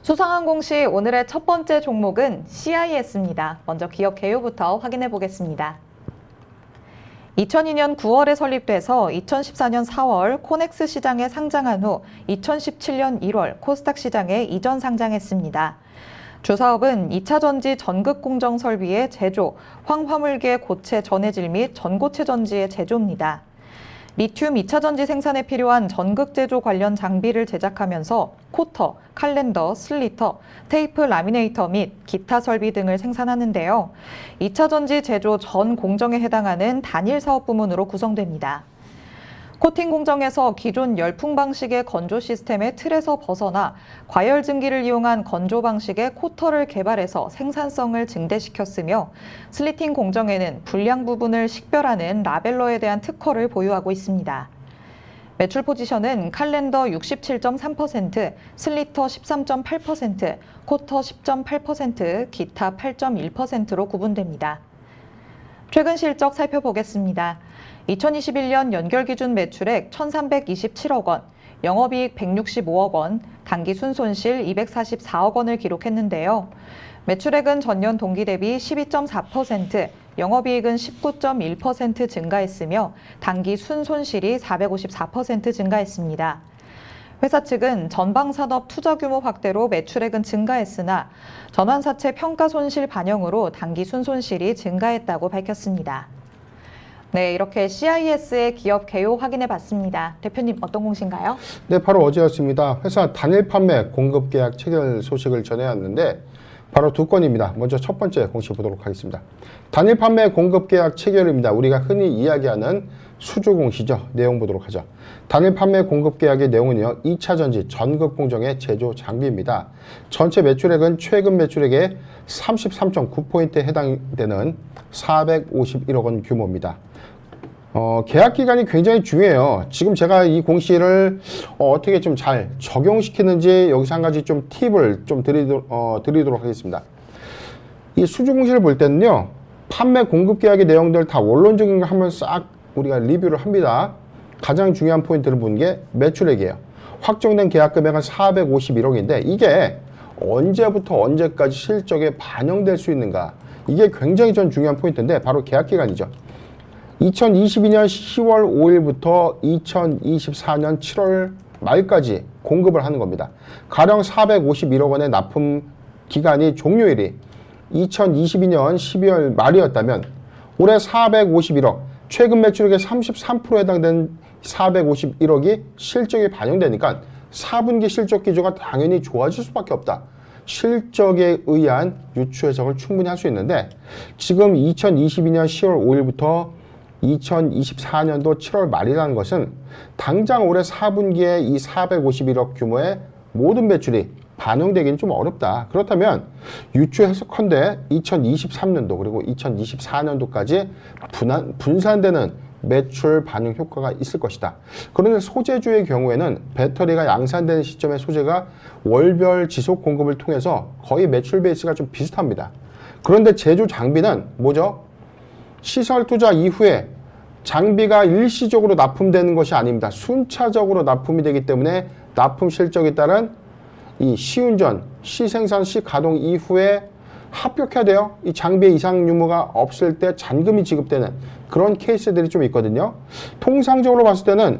수상항공시 오늘의 첫 번째 종목은 CIS입니다. 먼저 기업 개요부터 확인해 보겠습니다. 2002년 9월에 설립돼서 2014년 4월 코넥스 시장에 상장한 후 2017년 1월 코스닥 시장에 이전 상장했습니다. 주사업은 2차 전지 전극 공정 설비의 제조, 황화물계 고체 전해질 및 전고체 전지의 제조입니다. 리튬 2차 전지 생산에 필요한 전극 제조 관련 장비를 제작하면서 코터, 칼렌더, 슬리터, 테이프 라미네이터 및 기타 설비 등을 생산하는데요. 2차 전지 제조 전 공정에 해당하는 단일 사업 부문으로 구성됩니다. 코팅 공정에서 기존 열풍 방식의 건조 시스템의 틀에서 벗어나 과열 증기를 이용한 건조 방식의 코터를 개발해서 생산성을 증대시켰으며 슬리팅 공정에는 불량 부분을 식별하는 라벨러에 대한 특허를 보유하고 있습니다. 매출 포지션은 칼렌더 67.3%, 슬리터 13.8%, 코터 10.8%, 기타 8.1%로 구분됩니다. 최근 실적 살펴보겠습니다. 2021년 연결 기준 매출액 1,327억 원, 영업이익 165억 원, 당기 순손실 244억 원을 기록했는데요. 매출액은 전년 동기 대비 12.4%, 영업이익은 19.1% 증가했으며 당기 순손실이 454% 증가했습니다. 회사 측은 전방산업 투자 규모 확대로 매출액은 증가했으나 전환사채 평가 손실 반영으로 당기 순손실이 증가했다고 밝혔습니다. 네, 이렇게 CIS의 기업 개요 확인해 봤습니다. 대표님 어떤 공시인가요? 네, 바로 어제였습니다. 회사 단일 판매 공급 계약 체결 소식을 전해왔는데 바로 두 건입니다. 먼저 첫 번째 공시 보도록 하겠습니다. 단일 판매 공급 계약 체결입니다. 우리가 흔히 이야기하는 수주 공시죠. 내용 보도록 하죠. 단일 판매 공급 계약의 내용은요. 2차 전지 전극 공정의 제조 장비입니다. 전체 매출액은 최근 매출액의 33.9%에 해당되는 451억 원 규모입니다. 계약 기간이 굉장히 중요해요. 지금 제가 이 공시를 어떻게 좀 잘 적용시키는지 여기서 한 가지 좀 팁을 좀 드리도록 하겠습니다. 이 수주 공시를 볼 때는요, 판매 공급 계약의 내용들 다 원론적인 거 한번 싹 우리가 리뷰를 합니다. 가장 중요한 포인트를 보는 게 매출액이에요. 확정된 계약 금액은 451억인데 이게 언제부터 언제까지 실적에 반영될 수 있는가, 이게 굉장히 전 중요한 포인트인데 바로 계약 기간이죠. 2022년 10월 5일부터 2024년 7월 말까지 공급을 하는 겁니다. 가령 451억 원의 납품 기간이 종료일이 2022년 12월 말이었다면 올해 451억, 최근 매출액의 33%에 해당되는 451억이 실적에 반영되니까 4분기 실적 기조가 당연히 좋아질 수밖에 없다. 실적에 의한 유추 해석을 충분히 할 수 있는데 지금 2022년 10월 5일부터 2024년도 7월 말이라는 것은 당장 올해 4분기에 이 451억 규모의 모든 매출이 반영되기는 좀 어렵다. 그렇다면 유추 해석컨대 2023년도 그리고 2024년도까지 분산되는 매출 반영 효과가 있을 것이다. 그런데 소재주의 경우에는 배터리가 양산되는 시점에 소재가 월별 지속 공급을 통해서 거의 매출 베이스가 좀 비슷합니다. 그런데 제조 장비는 뭐죠? 시설 투자 이후에 장비가 일시적으로 납품되는 것이 아닙니다. 순차적으로 납품이 되기 때문에 납품 실적에 따른 이 시운전, 시생산, 시가동 이후에 합격해야 돼요. 이 장비의 이상 유무가 없을 때 잔금이 지급되는 그런 케이스들이 좀 있거든요. 통상적으로 봤을 때는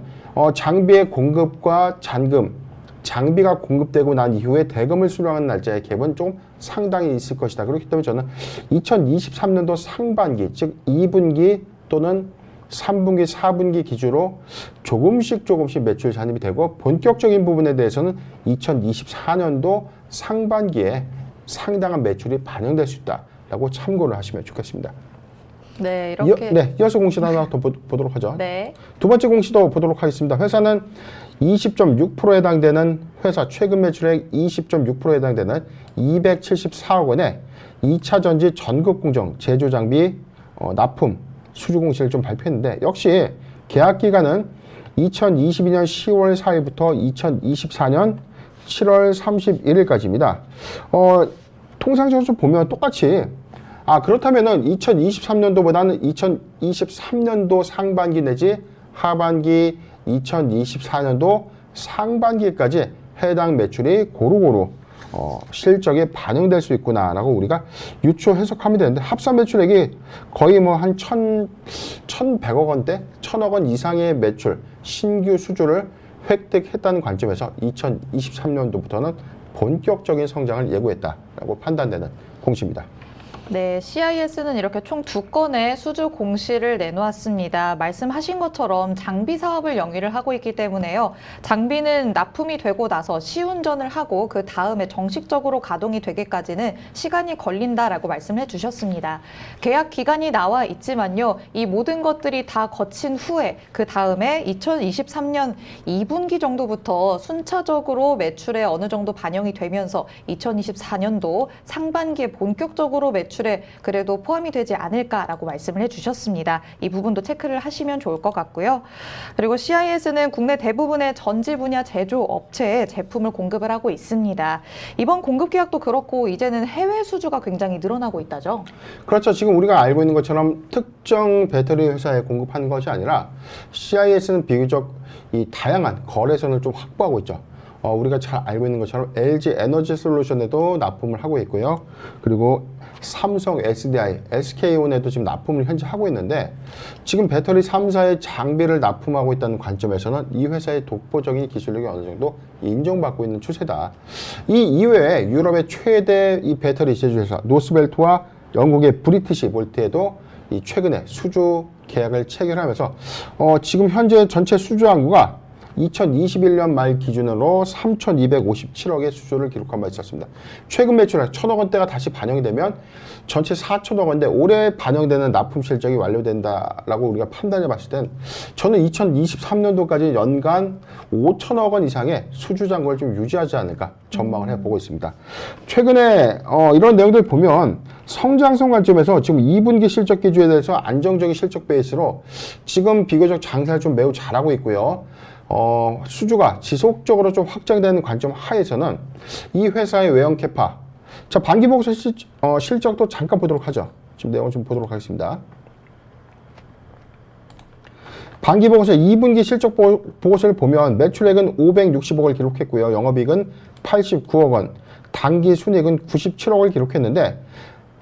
장비의 공급과 잔금, 장비가 공급되고 난 이후에 대금을 수령하는 날짜의 갭은 좀 상당히 있을 것이다. 그렇기 때문에 저는 2023년도 상반기, 즉 2분기 또는 3분기, 4분기 기준으로 조금씩 매출 잔입이 되고 본격적인 부분에 대해서는 2024년도 상반기에 상당한 매출이 반영될 수 있다라고 참고를 하시면 좋겠습니다. 네, 이렇게. 이어서 공시 하나 더 보도록 하죠. 네. 두 번째 공시도 보도록 하겠습니다. 회사는 20.6%에 해당되는 회사 최근 매출액 20.6%에 해당되는 274억 원의 2차 전지 전극 공정 제조 장비 납품 수주 공시를 좀 발표했는데 역시 계약 기간은 2022년 10월 4일부터 2024년 7월 31일까지입니다. 통상적으로 좀 보면 똑같이 그렇다면은 2023년도보다는 2023년도 상반기 내지 하반기 2024년도 상반기까지 해당 매출이 고루고루 실적에 반영될 수 있구나라고 우리가 유추 해석하면 되는데, 합산 매출액이 거의 뭐 한 1,100억 원대, 1,000억 원 이상의 매출, 신규 수주를 획득했다는 관점에서 2023년도부터는 본격적인 성장을 예고했다라고 판단되는 공시입니다. 네, CIS는 이렇게 총 2건의 수주 공시를 내놓았습니다. 말씀하신 것처럼 장비 사업을 영위를 하고 있기 때문에요. 장비는 납품이 되고 나서 시운전을 하고 그 다음에 정식적으로 가동이 되기까지는 시간이 걸린다라고 말씀해 주셨습니다. 계약 기간이 나와 있지만요. 이 모든 것들이 다 거친 후에 그 다음에 2023년 2분기 정도부터 순차적으로 매출에 어느 정도 반영이 되면서 2024년도 상반기에 본격적으로 매출에 그래도 포함이 되지 않을까라고 말씀을 해주셨습니다. 이 부분도 체크를 하시면 좋을 것 같고요. 그리고 CIS는 국내 대부분의 전지 분야 제조 업체에 제품을 공급을 하고 있습니다. 이번 공급 계약도 그렇고 이제는 해외 수주가 굉장히 늘어나고 있다죠? 그렇죠. 지금 우리가 알고 있는 것처럼 특정 배터리 회사에 공급하는 것이 아니라 CIS는 비교적 이 다양한 거래선을 좀 확보하고 있죠. 우리가 잘 알고 있는 것처럼 LG 에너지 솔루션에도 납품을 하고 있고요. 그리고 삼성, SDI, SK온에도 지금 납품을 현재 하고 있는데, 지금 배터리 3사의 장비를 납품하고 있다는 관점에서는 이 회사의 독보적인 기술력이 어느 정도 인정받고 있는 추세다. 이 이외에 유럽의 최대 이 배터리 제조회사 노스벨트와 영국의 브리티시 볼트에도 이 최근에 수주 계약을 체결하면서 지금 현재 전체 수주 항구가 2021년 말 기준으로 3,257억의 수주를 기록한 바 있었습니다. 최근 매출액 1,000억 원대가 다시 반영이 되면 전체 4,000억 원대, 올해 반영되는 납품 실적이 완료된다라고 우리가 판단해 봤을 땐 저는 2023년도까지 연간 5,000억 원 이상의 수주 잔고를 좀 유지하지 않을까 전망을 해보고 있습니다. 최근에 이런 내용들 보면 성장성 관점에서 지금 2분기 실적 기조에 대해서 안정적인 실적 베이스로 지금 비교적 장사를 좀 매우 잘하고 있고요. 수주가 지속적으로 좀 확장되는 관점 하에서는 이 회사의 외형 캐파, 자, 반기 보고서 실적도 잠깐 보도록 하죠. 지금 내용 좀 보도록 하겠습니다. 반기 보고서 2분기 실적 보고서를 보면 매출액은 560억을 기록했고요. 영업이익은 89억 원, 당기 순이익은 97억을 기록했는데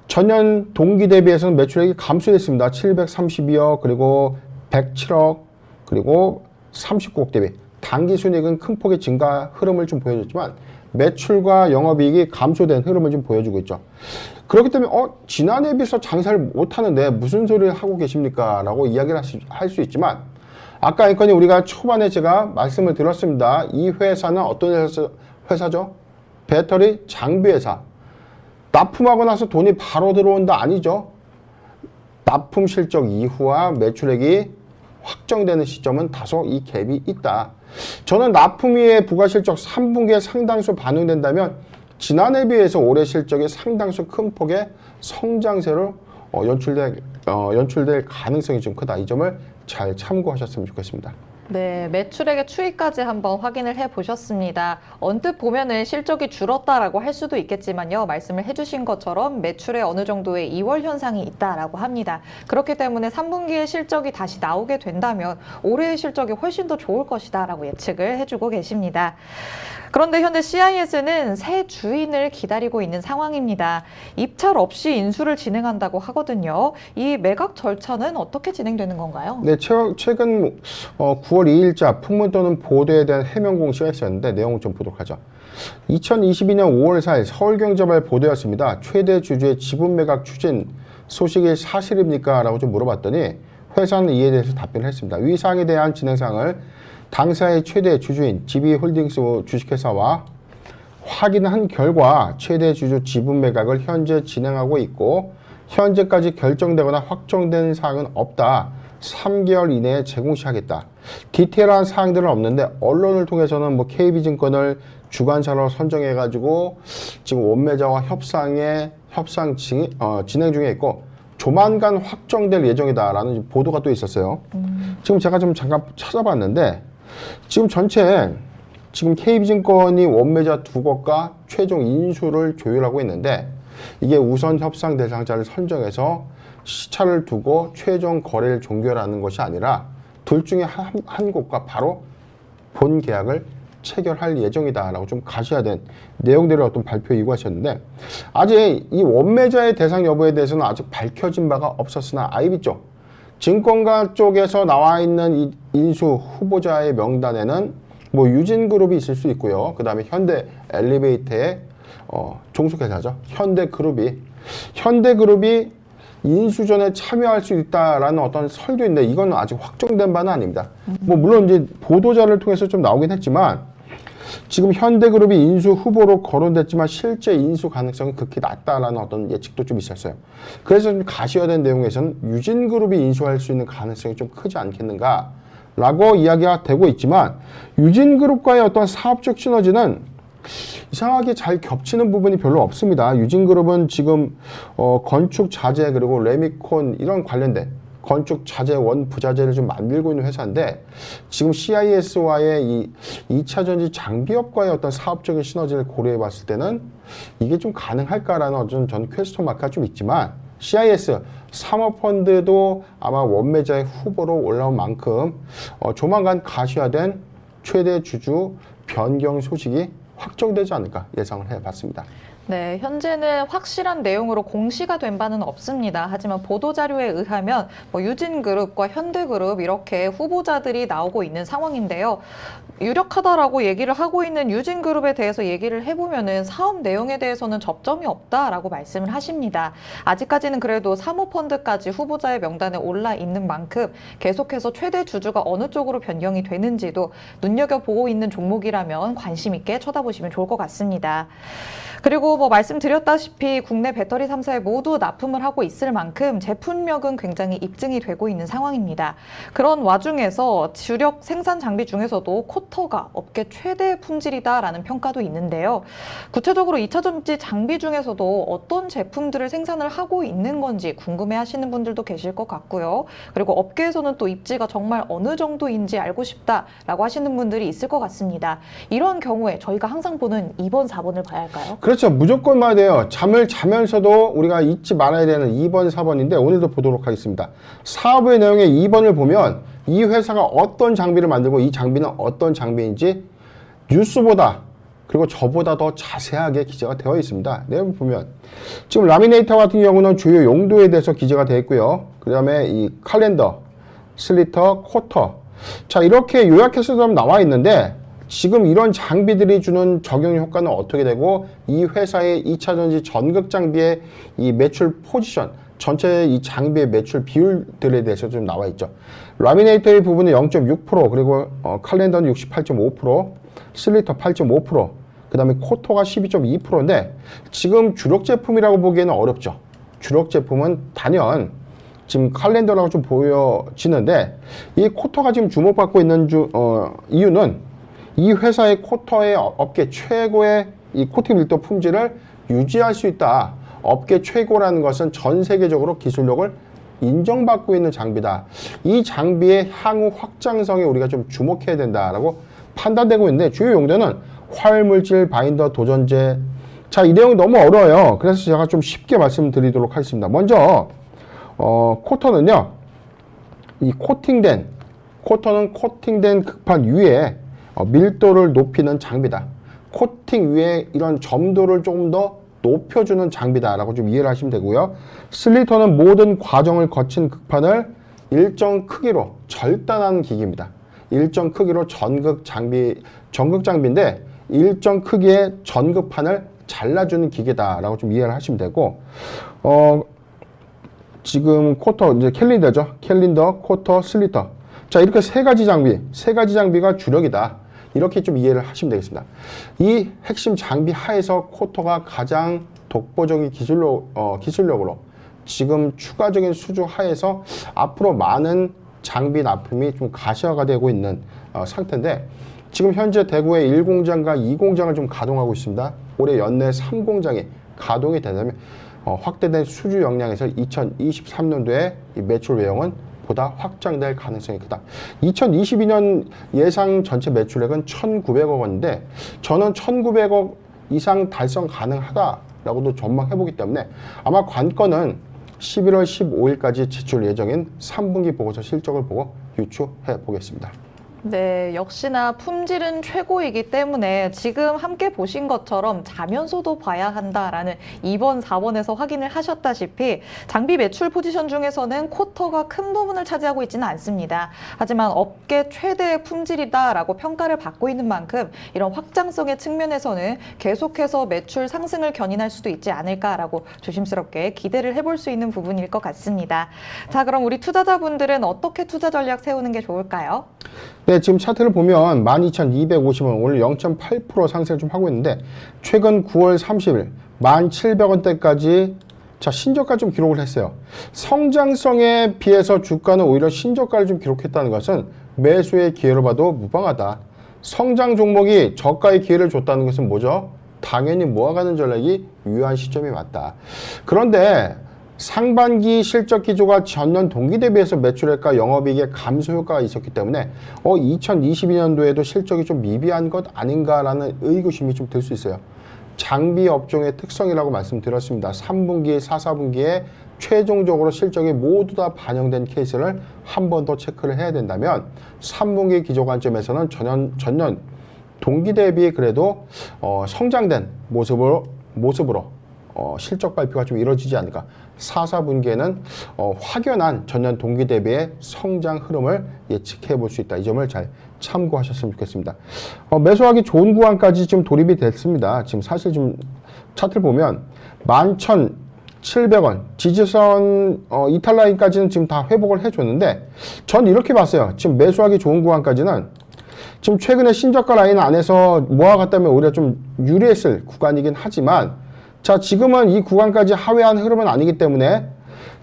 전년 동기 대비해서는 매출액이 감소했습니다. 732억, 그리고 107억, 그리고 39억 대비 당기 순이익은 큰 폭의 증가 흐름을 좀 보여줬지만 매출과 영업이익이 감소된 흐름을 좀 보여주고 있죠. 그렇기 때문에 지난해에 비해서 장사를 못하는데 무슨 소리를 하고 계십니까? 라고 이야기를 할 수 있지만, 아까 앵커님 우리가 초반에 제가 말씀을 드렸습니다. 이 회사는 어떤 회사죠? 배터리 장비 회사. 납품하고 나서 돈이 바로 들어온다 아니죠. 납품 실적 이후와 매출액이 확정되는 시점은 다소 이 갭이 있다. 저는 납품위의 부가실적 3분기에 상당수 반영된다면 지난해에 비해서 올해 실적이 상당수 큰 폭의 성장세로 연출될 가능성이 좀 크다. 이 점을 잘 참고하셨으면 좋겠습니다. 네, 매출액의 추이까지 한번 확인을 해보셨습니다. 언뜻 보면은 실적이 줄었다라고 할 수도 있겠지만요. 말씀을 해주신 것처럼 매출에 어느 정도의 이월 현상이 있다라고 합니다. 그렇기 때문에 3분기에 실적이 다시 나오게 된다면 올해의 실적이 훨씬 더 좋을 것이다라고 예측을 해주고 계십니다. 그런데 현재 CIS는 새 주인을 기다리고 있는 상황입니다. 입찰 없이 인수를 진행한다고 하거든요. 이 매각 절차는 어떻게 진행되는 건가요? 네, 최근 9월 2일자 풍문 또는 보도에 대한 해명 공시가 있었는데 내용을 좀 보도록 하죠. 2022년 5월 4일 서울경제발 보도였습니다. 최대 주주의 지분 매각 추진 소식이 사실입니까? 라고 좀 물어봤더니 회사는 이에 대해서 답변을 했습니다. 위 사항에 대한 진행사항을 당사의 최대 주주인 GB홀딩스 주식회사와 확인한 결과 최대 주주 지분 매각을 현재 진행하고 있고 현재까지 결정되거나 확정된 사항은 없다. 3개월 이내에 제공시하겠다. 디테일한 사항들은 없는데 언론을 통해서는 뭐 KB증권을 주관사로 선정해가지고 지금 원매자와 협상 진행 중에 있고 조만간 확정될 예정이다라는 보도가 또 있었어요. 지금 제가 좀 잠깐 찾아봤는데 지금 지금 KB증권이 원매자 2곳과 최종 인수를 조율하고 있는데 이게 우선 협상 대상자를 선정해서 시차를 두고 최종 거래를 종결하는 것이 아니라 둘 중에 한 곳과 바로 본 계약을 체결할 예정이다라고 좀 가시화된 내용들을 어떤 발표에 이구하셨는데, 아직 이 원매자의 대상 여부에 대해서는 아직 밝혀진 바가 없었으나 IB 쪽 증권가 쪽에서 나와 있는 이 인수 후보자의 명단에는 뭐 유진그룹이 있을 수 있고요. 그 다음에 현대 엘리베이터의 종속회사죠. 현대그룹이 인수전에 참여할 수 있다라는 어떤 설도 있는데, 이건 아직 확정된 바는 아닙니다. 뭐 물론 이제 보도자를 통해서 좀 나오긴 했지만, 지금 현대그룹이 인수 후보로 거론됐지만 실제 인수 가능성이 극히 낮다라는 어떤 예측도 좀 있었어요. 그래서 좀 가시화된 내용에서는 유진그룹이 인수할 수 있는 가능성이 좀 크지 않겠는가라고 이야기가 되고 있지만, 유진그룹과의 어떤 사업적 시너지는 이상하게 잘 겹치는 부분이 별로 없습니다. 유진그룹은 지금 건축 자재 그리고 레미콘 이런 관련된 건축 자재 원 부자재를 좀 만들고 있는 회사인데, 지금 CIS와의 이 2차 전지 장비업과의 어떤 사업적인 시너지를 고려해 봤을 때는 이게 좀 가능할까라는 어떤 전 퀘스천 마크가 좀 있지만, CIS 사모펀드도 아마 원매자의 후보로 올라온 만큼 조만간 가시화된 최대 주주 변경 소식이 확정되지 않을까 예상을 해봤습니다. 네, 현재는 확실한 내용으로 공시가 된 바는 없습니다. 하지만 보도자료에 의하면 유진그룹과 현대그룹 이렇게 후보자들이 나오고 있는 상황인데요. 유력하다라고 얘기를 하고 있는 유진그룹에 대해서 얘기를 해보면은 사업 내용에 대해서는 접점이 없다라고 말씀을 하십니다. 아직까지는 그래도 사모펀드까지 후보자의 명단에 올라 있는 만큼 계속해서 최대 주주가 어느 쪽으로 변경이 되는지도 눈여겨보고 있는 종목이라면 관심 있게 쳐다보시면 좋을 것 같습니다. 그리고 말씀드렸다시피 국내 배터리 3사에 모두 납품을 하고 있을 만큼 제품력은 굉장히 입증이 되고 있는 상황입니다. 그런 와중에서 주력 생산 장비 중에서도 코터가 업계 최대 품질이다라는 평가도 있는데요. 구체적으로 2차 전지 장비 중에서도 어떤 제품들을 생산을 하고 있는 건지 궁금해하시는 분들도 계실 것 같고요. 그리고 업계에서는 또 입지가 정말 어느 정도인지 알고 싶다라고 하시는 분들이 있을 것 같습니다. 이런 경우에 저희가 항상 보는 2번, 4번을 봐야 할까요? 그렇죠. 무조건 봐야 돼요. 잠을 자면서도 우리가 잊지 말아야 되는 2번, 4번인데 오늘도 보도록 하겠습니다. 사업의 내용의 2번을 보면 이 회사가 어떤 장비를 만들고 이 장비는 어떤 장비인지 뉴스보다 그리고 저보다 더 자세하게 기재가 되어 있습니다. 내용 보면 지금 라미네이터 같은 경우는 주요 용도에 대해서 기재가 되어 있고요. 그 다음에 이 칼렌더, 슬리터, 쿼터, 자 이렇게 요약해서 좀 나와 있는데, 지금 이런 장비들이 주는 적용 효과는 어떻게 되고, 이 회사의 2차 전지 전극 장비의 이 매출 포지션, 전체 이 장비의 매출 비율들에 대해서 좀 나와 있죠. 라미네이터의 부분은 0.6%, 그리고 칼렌더는 68.5%, 슬리터 8.5%, 그 다음에 코토가 12.2%인데 지금 주력 제품이라고 보기에는 어렵죠. 주력 제품은 단연 지금 칼렌더라고 좀 보여지는데, 이 코토가 지금 주목받고 있는 이유는 이 회사의 코터의 업계 최고의 이 코팅 밀도 품질을 유지할 수 있다. 업계 최고라는 것은 전 세계적으로 기술력을 인정받고 있는 장비다. 이 장비의 향후 확장성에 우리가 좀 주목해야 된다라고 판단되고 있는데, 주요 용도는 활물질, 바인더, 도전제. 자, 이 내용이 너무 어려워요. 그래서 제가 좀 쉽게 말씀드리도록 하겠습니다. 먼저 코터는요, 이 코터는 코팅된 극판 위에 밀도를 높이는 장비다. 코팅 위에 이런 점도를 조금 더 높여주는 장비다라고 좀 이해를 하시면 되고요. 슬리터는 모든 과정을 거친 극판을 일정 크기로 절단하는 기기입니다. 일정 크기로 전극 장비인데 일정 크기의 전극판을 잘라주는 기계다라고 좀 이해를 하시면 되고, 지금 쿼터 이제 캘린더죠. 캘린더, 쿼터, 슬리터. 자 이렇게 세 가지 장비가 주력이다. 이렇게 좀 이해를 하시면 되겠습니다. 이 핵심 장비 하에서 쿼터가 가장 독보적인 기술력으로 지금 추가적인 수주 하에서 앞으로 많은 장비 납품이 좀 가시화가 되고 있는 상태인데, 지금 현재 대구의 1공장과 2공장을 좀 가동하고 있습니다. 올해 연내 3공장이 가동이 되면 확대된 수주 역량에서 2023년도에 이 매출 외형은 보다 확장될 가능성이 크다. 2022년 예상 전체 매출액은 1,900억 원인데 저는 1,900억 이상 달성 가능하다라고도 전망해보기 때문에 아마 관건은 11월 15일까지 제출 예정인 3분기 보고서 실적을 보고 유추해 보겠습니다. 네, 역시나 품질은 최고이기 때문에 지금 함께 보신 것처럼 자면서도 봐야 한다라는 2번, 4번에서 확인을 하셨다시피 장비 매출 포지션 중에서는 쿼터가 큰 부분을 차지하고 있지는 않습니다. 하지만 업계 최대의 품질이다라고 평가를 받고 있는 만큼 이런 확장성의 측면에서는 계속해서 매출 상승을 견인할 수도 있지 않을까라고 조심스럽게 기대를 해볼 수 있는 부분일 것 같습니다. 자, 그럼 우리 투자자분들은 어떻게 투자 전략 세우는 게 좋을까요? 네, 지금 차트를 보면 12,250원, 오늘 0.8% 상승을 좀 하고 있는데, 최근 9월 30일 1,700원대까지 신저가 좀 기록을 했어요. 성장성에 비해서 주가는 오히려 신저가를 좀 기록했다는 것은 매수의 기회로 봐도 무방하다. 성장 종목이 저가의 기회를 줬다는 것은 뭐죠? 당연히 모아가는 전략이 유효한 시점이 맞다. 그런데 상반기 실적 기조가 전년 동기 대비해서 매출액과 영업이익의 감소 효과가 있었기 때문에 2022년도에도 실적이 좀 미비한 것 아닌가라는 의구심이 좀 들 수 있어요. 장비 업종의 특성이라고 말씀드렸습니다. 3분기, 4, 4분기에 최종적으로 실적이 모두 다 반영된 케이스를 한 번 더 체크를 해야 된다면 3분기 기조 관점에서는 전년 동기 대비 그래도 성장된 모습으로 실적 발표가 좀 이루어지지 않을까. 4, 4분기에는 확연한 전년 동기 대비의 성장 흐름을 예측해 볼 수 있다. 이 점을 잘 참고하셨으면 좋겠습니다. 매수하기 좋은 구간까지 좀 돌입이 됐습니다. 지금 사실 좀 차트를 보면 11,700원 지지선 이탈 라인까지는 지금 다 회복을 해줬는데 전 이렇게 봤어요. 지금 매수하기 좋은 구간까지는 지금 최근에 신저가 라인 안에서 모아갔다면 오히려 좀 유리했을 구간이긴 하지만 자, 지금은 이 구간까지 하회한 흐름은 아니기 때문에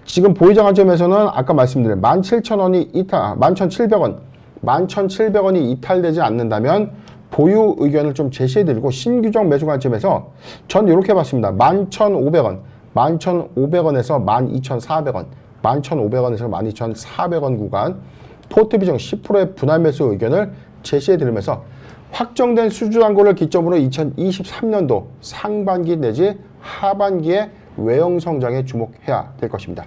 지금 보유자 관점에서는 아까 말씀드린 11,700원이 이탈되지 않는다면 보유 의견을 좀 제시해드리고 신규적 매수 관점에서 전 이렇게 봤습니다. 11,500원, 11,500원에서 12,400원, 11,500원에서 12,400원 구간 포트 비중 10%의 분할 매수 의견을 제시해드리면서 확정된 수주 잔고를 기점으로 2023년도 상반기 내지 하반기에 외형 성장에 주목해야 될 것입니다.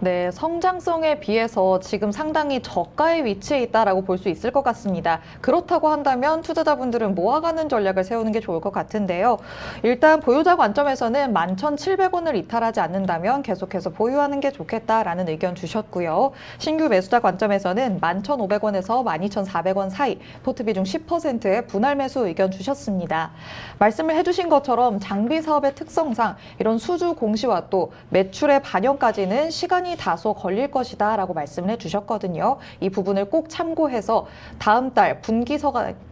네, 성장성에 비해서 지금 상당히 저가의 위치에 있다라고 볼 수 있을 것 같습니다. 그렇다고 한다면 투자자분들은 모아가는 전략을 세우는 게 좋을 것 같은데요. 일단 보유자 관점에서는 11,700원을 이탈하지 않는다면 계속해서 보유하는 게 좋겠다라는 의견 주셨고요. 신규 매수자 관점에서는 11,500원에서 12,400원 사이 포트 비중 10%의 분할 매수 의견 주셨습니다. 말씀을 해주신 것처럼 장비 사업의 특성상 이런 수주 공시와 또 매출의 반영까지는 시간이 다소 걸릴 것이다 라고 말씀을 해주셨거든요. 이 부분을 꼭 참고해서 다음 달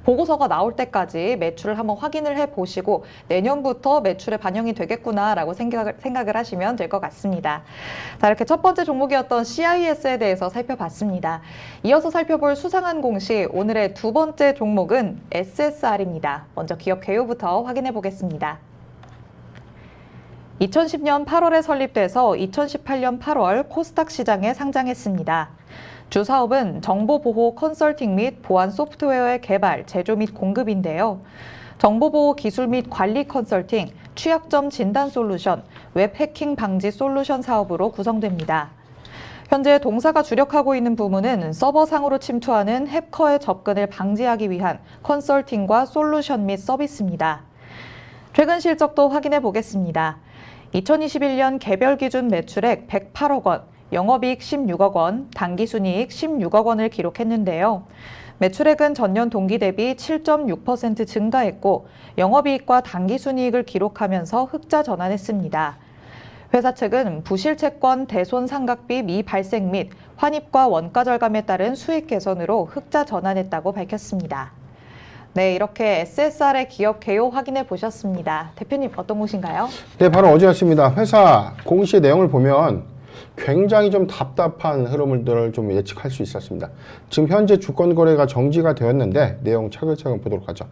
보고서가 나올 때까지 매출을 한번 확인을 해보시고 내년부터 매출에 반영이 되겠구나 라고 생각을 하시면 될 것 같습니다. 자, 이렇게 첫 번째 종목이었던 CIS에 대해서 살펴봤습니다. 이어서 살펴볼 수상한 공시, 오늘의 두 번째 종목은 SSR입니다. 먼저 기업 개요부터 확인해 보겠습니다. 2010년 8월에 설립돼서 2018년 8월 코스닥 시장에 상장했습니다. 주 사업은 정보보호 컨설팅 및 보안 소프트웨어의 개발, 제조 및 공급인데요. 정보보호 기술 및 관리 컨설팅, 취약점 진단 솔루션, 웹 해킹 방지 솔루션 사업으로 구성됩니다. 현재 동사가 주력하고 있는 부문은 서버상으로 침투하는 해커의 접근을 방지하기 위한 컨설팅과 솔루션 및 서비스입니다. 최근 실적도 확인해 보겠습니다. 2021년 개별 기준 매출액 108억 원, 영업이익 16억 원, 당기순이익 16억 원을 기록했는데요. 매출액은 전년 동기 대비 7.6% 증가했고 영업이익과 당기순이익을 기록하면서 흑자 전환했습니다. 회사 측은 부실채권 대손 상각비 미발생 및 환입과 원가 절감에 따른 수익 개선으로 흑자 전환했다고 밝혔습니다. 네, 이렇게 SSR의 기업 개요 확인해 보셨습니다. 대표님 어떤 곳인가요? 네, 바로 어제였습니다. 회사 공시 내용을 보면 굉장히 좀 답답한 흐름들을 좀 예측할 수 있었습니다. 지금 현재 주권 거래가 정지가 되었는데 내용 차근차근 보도록 하죠.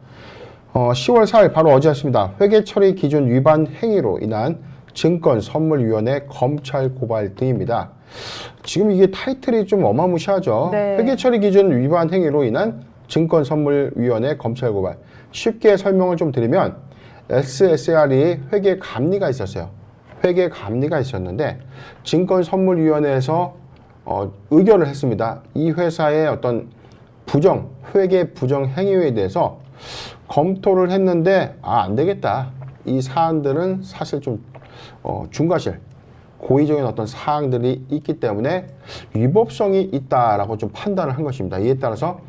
10월 4일 바로 어제였습니다. 회계 처리 기준 위반 행위로 인한 증권선물위원회 검찰 고발 등입니다. 지금 이게 타이틀이 좀 어마무시하죠. 네. 회계 처리 기준 위반 행위로 인한 증권선물위원회 검찰 고발. 쉽게 설명을 좀 드리면 SSR이 회계 감리가 있었어요. 회계 감리가 있었는데 증권선물위원회에서 의결을 했습니다. 이 회사의 어떤 회계 부정 행위에 대해서 검토를 했는데 안 되겠다. 이 사안들은 사실 좀 중과실, 고의적인 어떤 사항들이 있기 때문에 위법성이 있다라고 좀 판단을 한 것입니다. 이에 따라서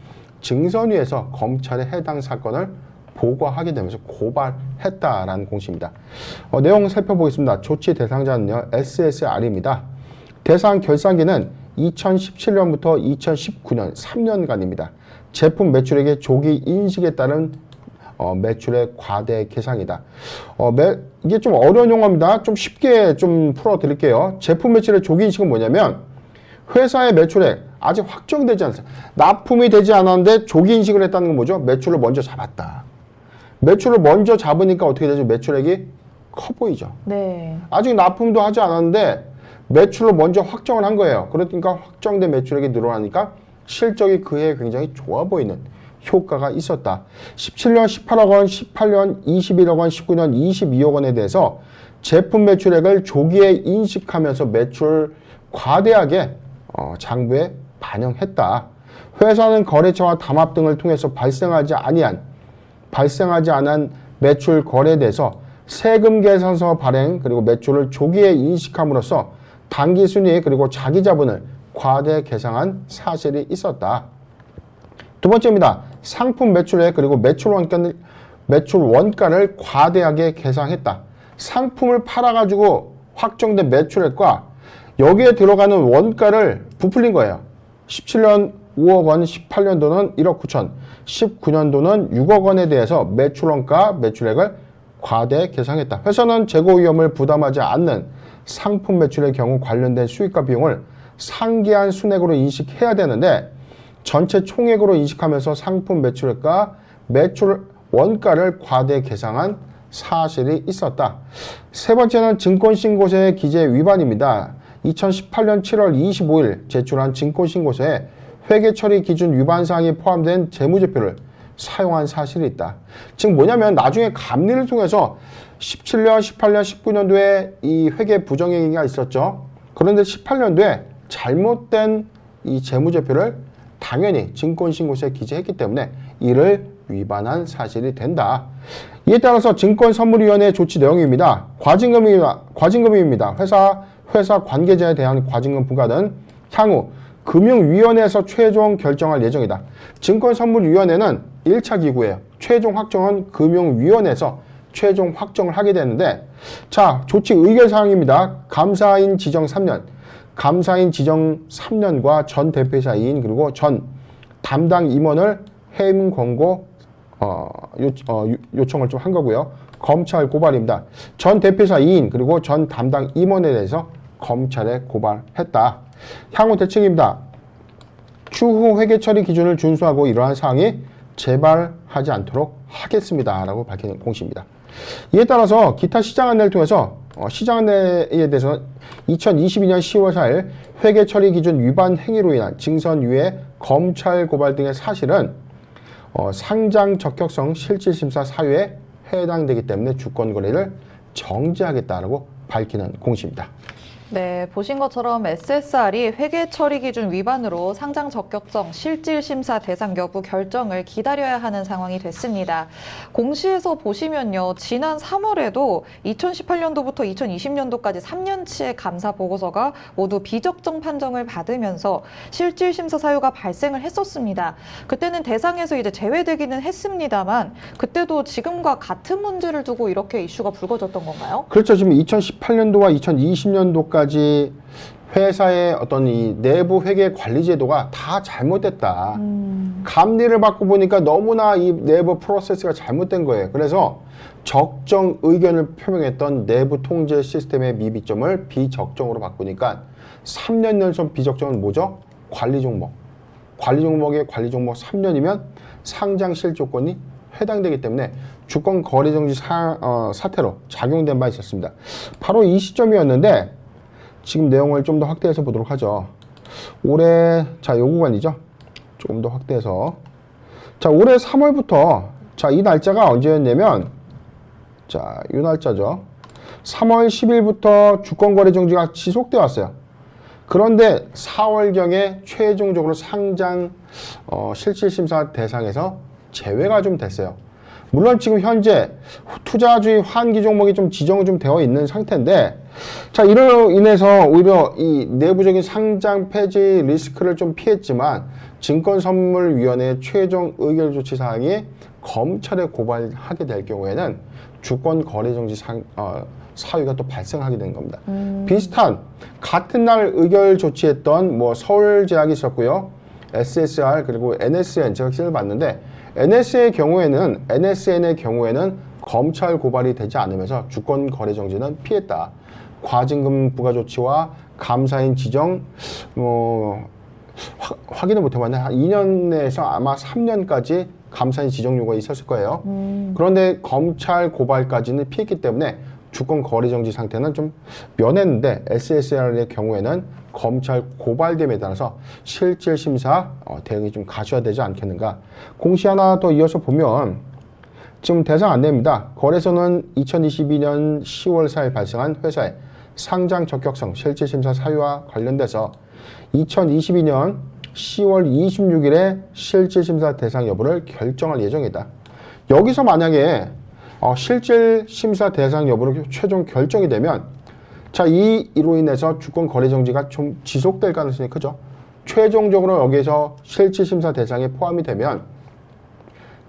증선위에서 검찰에 해당 사건을 보고하게 되면서 고발했다라는 공시입니다. 내용 살펴보겠습니다. 조치 대상자는요, SSR입니다. 대상 결산기는 2017년부터 2019년 3년간입니다. 제품 매출액의 조기 인식에 따른 매출의 과대 계상이다. 이게 좀 어려운 용어입니다. 좀 쉽게 좀 풀어드릴게요. 제품 매출의 조기 인식은 뭐냐면 회사의 매출액 아직 확정되지 않습니다. 납품이 되지 않았는데 조기 인식을 했다는 건 뭐죠? 매출을 먼저 잡았다. 매출을 먼저 잡으니까 어떻게 되죠? 매출액이 커 보이죠. 네. 아직 납품도 하지 않았는데 매출을 먼저 확정을 한 거예요. 그러니까 확정된 매출액이 늘어나니까 실적이 그해 굉장히 좋아 보이는 효과가 있었다. 17년 18억 원, 18년 21억 원, 19년 22억 원에 대해서 제품 매출액을 조기에 인식하면서 매출 과대하게 장부에 반영했다. 회사는 거래처와 담합 등을 통해서 발생하지 않은 매출 거래에 대해서 세금 계산서 발행 그리고 매출을 조기에 인식함으로써 당기 순이익 그리고 자기 자본을 과대 계상한 사실이 있었다. 두 번째입니다. 상품 매출액 그리고 매출 원가를 과대하게 계상했다. 상품을 팔아가지고 확정된 매출액과 여기에 들어가는 원가를 부풀린 거예요. 17년 5억 원, 18년도는 1억 9천, 19년도는 6억 원에 대해서 매출 원가, 매출액을 과대 계상했다. 회사는 재고 위험을 부담하지 않는 상품 매출의 경우 관련된 수익과 비용을 상기한 순액으로 인식해야 되는데 전체 총액으로 인식하면서 상품 매출액과 매출 원가를 과대 계상한 사실이 있었다. 세 번째는 증권신고서의 기재 위반입니다. 2018년 7월 25일 제출한 증권신고서에 회계처리 기준 위반 사항이 포함된 재무제표를 사용한 사실이 있다. 즉 뭐냐면 나중에 감리를 통해서 17년, 18년, 19년도에 이 회계 부정행위가 있었죠. 그런데 18년도에 잘못된 이 재무제표를 당연히 증권신고서에 기재했기 때문에 이를 위반한 사실이 된다. 이에 따라서 증권선물위원회 조치 내용입니다. 과징금입니다. 회사 관계자에 대한 과징금 부과는 향후 금융위원회에서 최종 결정할 예정이다. 증권선물위원회는 1차 기구예요. 최종 확정은 금융위원회에서 최종 확정을 하게 되는데 자, 조치 의결사항입니다. 감사인 지정 3년, 감사인 지정 3년과 전 대표이사 2인 그리고 전 담당 임원을 해임 권고 요청을 좀 한 거고요. 검찰 고발입니다. 전 대표이사 2인 그리고 전 담당 임원에 대해서 검찰에 고발했다. 향후 대책입니다. 추후 회계 처리 기준을 준수하고 이러한 사항이 재발하지 않도록 하겠습니다. 라고 밝히는 공시입니다. 이에 따라서 기타 시장 안내를 통해서 시장 안내에 대해서는 2022년 10월 4일 회계 처리 기준 위반 행위로 인한 증선유예 검찰 고발 등의 사실은 상장 적격성 실질심사 사유에 해당되기 때문에 주권 거래를 정지하겠다라고 밝히는 공시입니다. 네, 보신 것처럼 SSR이 회계 처리 기준 위반으로 상장 적격성 실질 심사 대상 여부 결정을 기다려야 하는 상황이 됐습니다. 공시에서 보시면요, 지난 3월에도 2018년도부터 2020년도까지 3년치의 감사 보고서가 모두 비적정 판정을 받으면서 실질 심사 사유가 발생을 했었습니다. 그때는 대상에서 이제 제외되기는 했습니다만 그때도 지금과 같은 문제를 두고 이렇게 이슈가 불거졌던 건가요? 그렇죠. 지금 2018년도와 2020년도까지 회사의 어떤 이 내부 회계 관리 제도가 다 잘못됐다. 감리를 받고 보니까 너무나 이 내부 프로세스가 잘못된 거예요. 그래서 적정 의견을 표명했던 내부 통제 시스템의 미비점을 비적정으로 바꾸니까 3년 연속 비적정은 뭐죠? 관리 종목. 관리 종목의 관리 종목 3년이면 상장 실조건이 해당되기 때문에 주권 거래 정지 사태로 작용된 바 있었습니다. 바로 이 시점이었는데 지금 내용을 좀 더 확대해서 보도록 하죠. 올해 자, 요 구간이죠. 조금 더 확대해서 자, 올해 3월부터 자, 이 날짜가 언제였냐면 자, 이 날짜죠. 3월 10일부터 주권 거래 정지가 지속되어 왔어요. 그런데 4월경에 최종적으로 상장 실질심사 대상에서 제외가 좀 됐어요. 물론 지금 현재 투자주의 환기 종목이 좀 지정이 좀 되어 있는 상태인데, 자, 이로 인해서 오히려 이 내부적인 상장 폐지 리스크를 좀 피했지만 증권선물위원회의 최종 의결 조치 사항이 검찰에 고발하게 될 경우에는 주권 거래 정지 사유가 또 발생하게 되는 겁니다. 비슷한 같은 날 의결 조치했던 뭐 서울제약이 있었고요, SSR 그리고 NSN 제가 기사를 봤는데 NSN의 경우에는 검찰 고발이 되지 않으면서 주권 거래 정지는 피했다. 과징금 부과 조치와 감사인 지정 확인을 못 해봤는데 한 2년에서 아마 3년까지 감사인 지정 요구가 있었을 거예요. 그런데 검찰 고발까지는 피했기 때문에 주권 거래 정지 상태는 좀 면했는데, SSR의 경우에는 검찰 고발됨에 따라서 실질 심사 대응이 좀 가셔야되지 않겠는가. 공시 하나 더 이어서 보면 지금 대상 안내입니다. 거래소는 2022년 10월 4일 발생한 회사의 상장 적격성 실질 심사 사유와 관련돼서 2022년 10월 26일에 실질 심사 대상 여부를 결정할 예정이다. 여기서 만약에 실질 심사 대상 여부를 최종 결정이 되면, 자, 이로 인해서 주권 거래 정지가 좀 지속될 가능성이 크죠. 최종적으로 여기에서 실질 심사 대상에 포함이 되면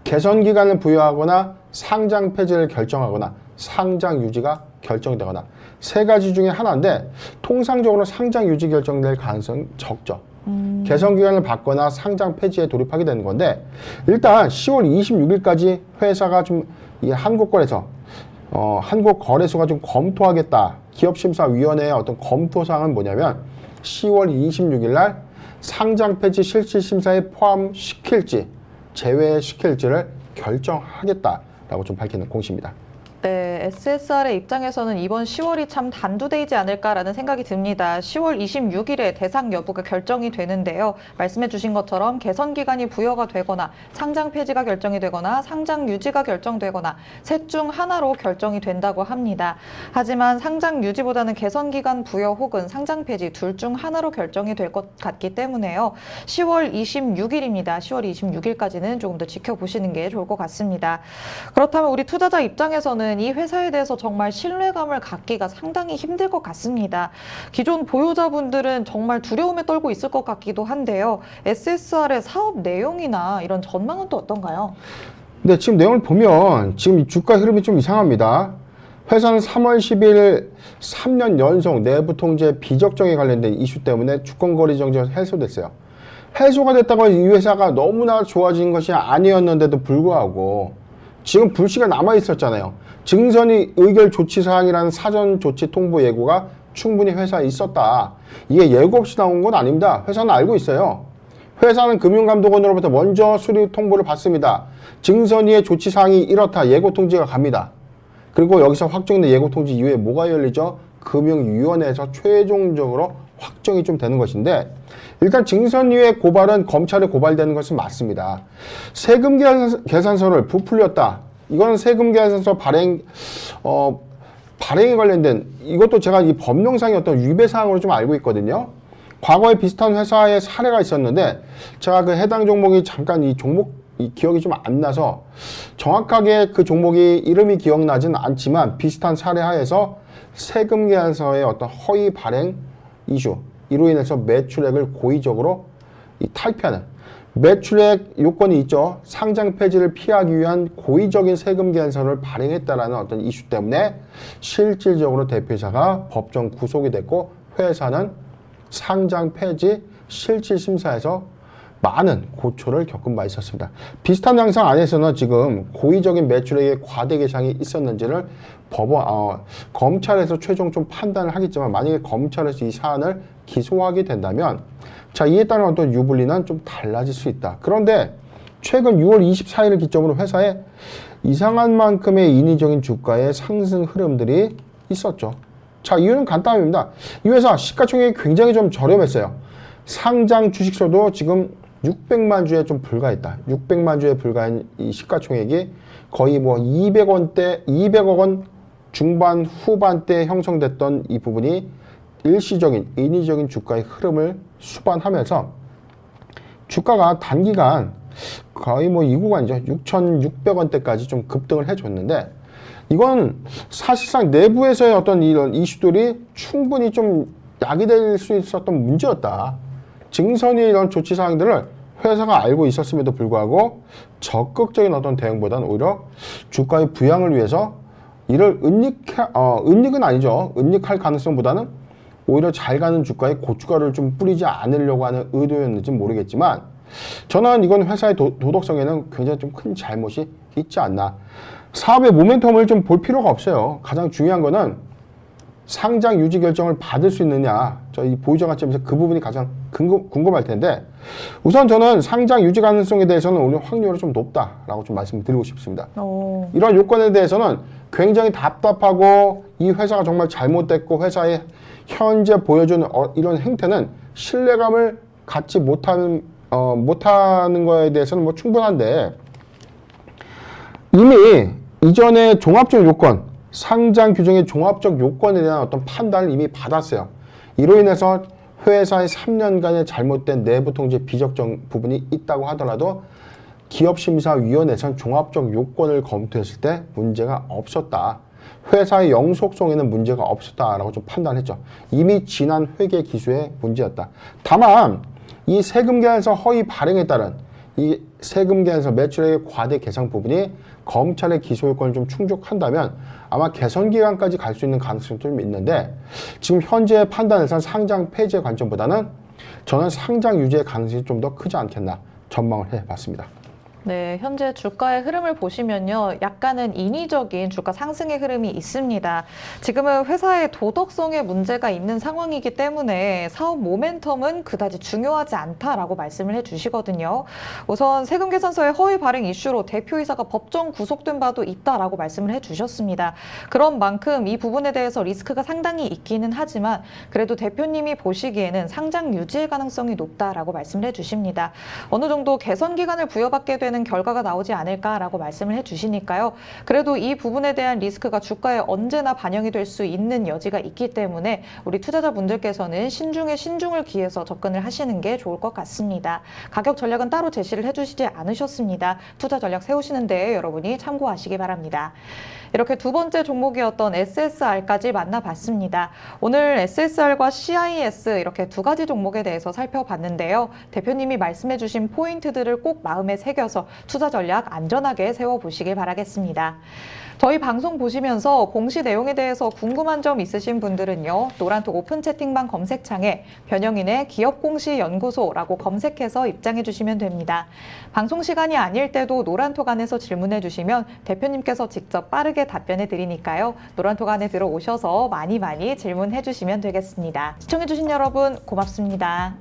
개선 기간을 부여하거나 상장 폐지를 결정하거나 상장 유지가 결정되거나 세 가지 중에 하나인데, 통상적으로 상장 유지 결정될 가능성이 적죠. 개선 기간을 받거나 상장 폐지에 돌입하게 되는 건데, 일단 10월 26일까지 회사가 좀 이 한국거래소가 좀 검토하겠다. 기업심사위원회의 어떤 검토사항은 뭐냐면 10월 26일 날 상장 폐지 실질 심사에 포함시킬지 제외시킬지를 결정하겠다라고 좀 밝히는 공시입니다. 네, SSR의 입장에서는 이번 10월이 참 단두대이지 않을까라는 생각이 듭니다. 10월 26일에 대상 여부가 결정이 되는데요. 말씀해 주신 것처럼 개선 기간이 부여가 되거나 상장 폐지가 결정이 되거나 상장 유지가 결정되거나 셋 중 하나로 결정이 된다고 합니다. 하지만 상장 유지보다는 개선 기간 부여 혹은 상장 폐지 둘 중 하나로 결정이 될 것 같기 때문에요. 10월 26일입니다. 10월 26일까지는 조금 더 지켜보시는 게 좋을 것 같습니다. 그렇다면 우리 투자자 입장에서는 이 회사에 대해서 정말 신뢰감을 갖기가 상당히 힘들 것 같습니다. 기존 보유자분들은 정말 두려움에 떨고 있을 것 같기도 한데요. SSR의 사업 내용이나 이런 전망은 또 어떤가요? 네, 지금 내용을 보면 지금 주가 흐름이 좀 이상합니다. 회사는 3월 10일 3년 연속 내부 통제 비적정에 관련된 이슈 때문에 주권 거래 정지가 해소됐어요. 해소가 됐다고 이 회사가 너무나 좋아진 것이 아니었는데도 불구하고 지금 불씨가 남아 있었잖아요. 증선이 의결 조치 사항이라는 사전 조치 통보 예고가 충분히 회사에 있었다. 이게 예고 없이 나온 건 아닙니다. 회사는 알고 있어요. 회사는 금융감독원으로부터 먼저 수리 통보를 받습니다. 증선이의 조치 사항이 이렇다. 예고 통지가 갑니다. 그리고 여기서 확정된 예고 통지 이후에 뭐가 열리죠? 금융위원회에서 최종적으로 확정이 좀 되는 것인데, 일단 증선위의 고발은 검찰에 고발되는 것은 맞습니다. 세금 계산서를 부풀렸다. 이건 세금 계산서 발행에 관련된, 이것도 제가 이 법령상의 어떤 위배 사항으로 좀 알고 있거든요. 과거에 비슷한 회사의 사례가 있었는데 제가 그 해당 종목이 잠깐 이 기억이 좀 안 나서 정확하게 그 종목이 이름이 기억나진 않지만 비슷한 사례 하에서 세금 계산서의 어떤 허위 발행 이슈, 이로 인해서 매출액을 고의적으로 탈피하는 매출액 요건이 있죠. 상장 폐지를 피하기 위한 고의적인 세금 계산서를 발행했다라는 어떤 이슈 때문에 실질적으로 대표이사가 법정 구속이 됐고, 회사는 상장 폐지 실질 심사에서 많은 고초를 겪은 바 있었습니다. 비슷한 양상 안에서는 지금 고의적인 매출액의 과대 계상이 있었는지를 검찰에서 최종 좀 판단을 하겠지만, 만약에 검찰에서 이 사안을 기소하게 된다면 자, 이에 따른 어떤 유불리는 좀 달라질 수 있다. 그런데 최근 6월 24일을 기점으로 회사에 이상한 만큼의 인위적인 주가의 상승 흐름들이 있었죠. 자, 이유는 간단합니다. 이 회사 시가총액이 굉장히 좀 저렴했어요. 상장 주식수도 지금 600만 주에 좀 불과했다. 600만 주에 불과한 이 시가총액이 거의 뭐 200억 원 중반 후반대 형성됐던 이 부분이 일시적인 인위적인 주가의 흐름을 수반하면서 주가가 단기간 거의 뭐 이 구간이죠. 6,600원대까지 좀 급등을 해줬는데 이건 사실상 내부에서의 어떤 이런 이슈들이 충분히 좀 야기될 수 있었던 문제였다. 증선의 이런 조치 사항들을 회사가 알고 있었음에도 불구하고 적극적인 어떤 대응보다는 오히려 주가의 부양을 위해서 이를 은닉은 아니죠. 은닉할 가능성보다는 오히려 잘 가는 주가에 고추가루를 좀 뿌리지 않으려고 하는 의도였는지 모르겠지만 저는 이건 회사의 도덕성에는 굉장히 좀 큰 잘못이 있지 않나. 사업의 모멘텀을 좀 볼 필요가 없어요. 가장 중요한 거는 상장 유지 결정을 받을 수 있느냐. 저희 보유자 관점에서 그 부분이 가장 궁금할 텐데 우선 저는 상장 유지 가능성에 대해서는 오늘 확률이 좀 높다라고 좀 말씀드리고 싶습니다. 이런 요건에 대해서는 굉장히 답답하고 이 회사가 정말 잘못됐고 회사의 현재 보여주는 이런 행태는 신뢰감을 갖지 못하는 거에 대해서는 뭐 충분한데 이미 이전에 종합적 요건, 상장 규정의 종합적 요건에 대한 어떤 판단을 이미 받았어요. 이로 인해서 회사의 3년간의 잘못된 내부 통제 비적정 부분이 있다고 하더라도 기업심사위원회에서는 종합적 요건을 검토했을 때 문제가 없었다. 회사의 영속성에는 문제가 없었다라고 좀 판단했죠. 이미 지난 회계 기수의 문제였다. 다만 이 세금 계산서 허위 발행에 따른 이 세금 계산서 매출액의 과대 계산 부분이 검찰의 기소 요건을 좀 충족한다면 아마 개선 기간까지 갈 수 있는 가능성이 좀 있는데 지금 현재 판단에서는 상장 폐지의 관점보다는 저는 상장 유지의 가능성이 좀 더 크지 않겠나 전망을 해봤습니다. 네, 현재 주가의 흐름을 보시면요. 약간은 인위적인 주가 상승의 흐름이 있습니다. 지금은 회사의 도덕성에 문제가 있는 상황이기 때문에 사업 모멘텀은 그다지 중요하지 않다라고 말씀을 해주시거든요. 우선 세금 계산서의 허위 발행 이슈로 대표이사가 법정 구속된 바도 있다라고 말씀을 해주셨습니다. 그런 만큼 이 부분에 대해서 리스크가 상당히 있기는 하지만 그래도 대표님이 보시기에는 상장 유지의 가능성이 높다라고 말씀을 해주십니다. 어느 정도 개선 기간을 부여받게 되는 결과가 나오지 않을까라고 말씀을 해주시니까요. 그래도 이 부분에 대한 리스크가 주가에 언제나 반영이 될 수 있는 여지가 있기 때문에 우리 투자자분들께서는 신중에 신중을 기해서 접근을 하시는 게 좋을 것 같습니다. 가격 전략은 따로 제시를 해주시지 않으셨습니다. 투자 전략 세우시는데 여러분이 참고하시기 바랍니다. 이렇게 두 번째 종목이었던 SSR까지 만나봤습니다. 오늘 SSR과 CIS 이렇게 두 가지 종목에 대해서 살펴봤는데요. 대표님이 말씀해주신 포인트들을 꼭 마음에 새겨서 투자 전략 안전하게 세워보시길 바라겠습니다. 저희 방송 보시면서 공시 내용에 대해서 궁금한 점 있으신 분들은요. 노란톡 오픈 채팅방 검색창에 변영인의 기업공시연구소라고 검색해서 입장해 주시면 됩니다. 방송 시간이 아닐 때도 노란톡 안에서 질문해 주시면 대표님께서 직접 빠르게 답변해 드리니까요. 노란톡 안에 들어오셔서 많이 질문해 주시면 되겠습니다. 시청해 주신 여러분 고맙습니다.